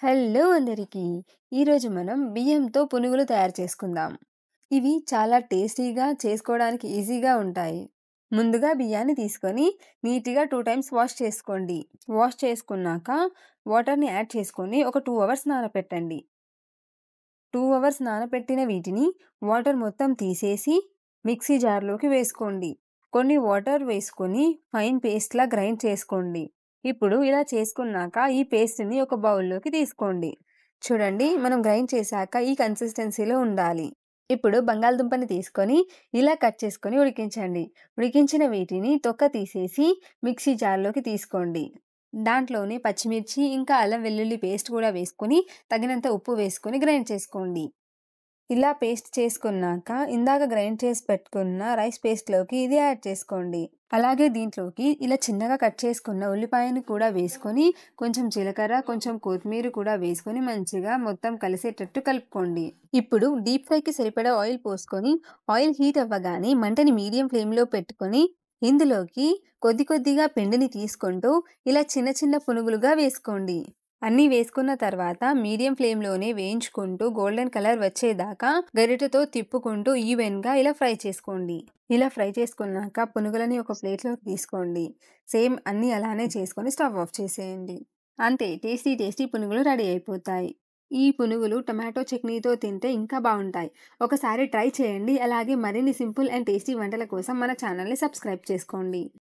Hello అందరికీ! ఈరోజు మనం బియ్యంతో పునుగులు తయారు చేసుకుందాం. ఇవి చాలా టేస్టీగా, చేసుకోవడానికి ఈజీగా ఉంటాయి. ముందుగా బియ్యాన్ని తీసుకొని నీట్‌గా 2 టైమ్స్ వాష్ చేసుకోండి. వాష్ చేసుకున్నాక వాటర్‌ని యాడ్ చేసుకొని ఒక 2 అవర్స్ నానపెట్టండి. 2 అవర్స్ నానపెట్టిన వీటిని వాటర్ మొత్తం తీసేసి మిక్సీ జార్‌లోకి వేసుకోండి. కొన్ని వాటర్ వేసుకొని ఫైన్ పేస్ట్‌లా గ్రైండ్ చేసుకోండి. ఇప్పుడు ఇలా చేసుకున్నాక ఈ పేస్ట్‌ని ఒక బౌల్‌లోకి తీసుకోండి. చూడండి, మనం గ్రైండ్ చేశాక ఈ కన్సిస్టెన్సీలో ఉండాలి. ఇప్పుడు బంగాళదుంపని తీసుకొని ఇలా కట్ చేసుకొని ఉడికించండి. ఉడికించిన వీటిని తొక్క తీసేసి మిక్సీ జార్‌లోకి తీసుకోండి. దాంట్లోనే పచ్చిమిర్చి ఇంకా అల్లం వెల్లుల్లి పేస్ట్ కూడా వేసుకొని తగినంత ఉప్పు వేసుకొని గ్రైండ్ చేసుకోండి. ఇలా పేస్ట్ చేసుకున్నాక ఇందాక గ్రైండ్ చేసి పెట్టుకున్న రైస్ పేస్ట్‌లోకి ఇది యాడ్ చేసుకోండి. అలాగే దీంట్లోకి ఇలా చిన్నగా కట్ చేసుకున్న ఉల్లిపాయని కూడా వేసుకొని కొంచెం జీలకర్ర, కొంచెం కొత్తిమీర కూడా వేసుకొని మంచిగా మొత్తం కలిసేటట్టు కలుపుకోండి. ఇప్పుడు డీప్ ఫ్రైకి సరిపడా ఆయిల్ పోసుకొని ఆయిల్ హీట్ అవ్వగానే మంటని మీడియం ఫ్లేమ్‌లో పెట్టుకొని ఇందులోకి కొద్ది కొద్దిగా పిండిని తీసుకుంటూ ఇలా చిన్న చిన్న పునుగులుగా వేసుకోండి. అన్నీ వేసుకున్న తర్వాత మీడియం ఫ్లేమ్‌లోనే వేయించుకుంటూ గోల్డెన్ కలర్ వచ్చేదాకా గరిటెతో తిప్పుకుంటూ ఈవెన్‌గా ఇలా ఫ్రై చేసుకోండి. ఇలా ఫ్రై చేసుకున్నాక పునుగులని ఒక ప్లేట్‌లోకి తీసుకోండి. సేమ్ అన్నీ అలానే చేసుకొని స్టవ్ ఆఫ్ చేసేయండి. అంతే, టేస్టీ టేస్టీ పునుగులు రెడీ అయిపోతాయి. ఈ పునుగులు టొమాటో చట్నీతో తింటే ఇంకా బావుంటాయి. ఒకసారి ట్రై చేయండి. అలాగే మరిన్ని సింపుల్ అండ్ టేస్టీ వంటల కోసం మన ఛానల్‌ని సబ్స్క్రైబ్ చేసుకోండి.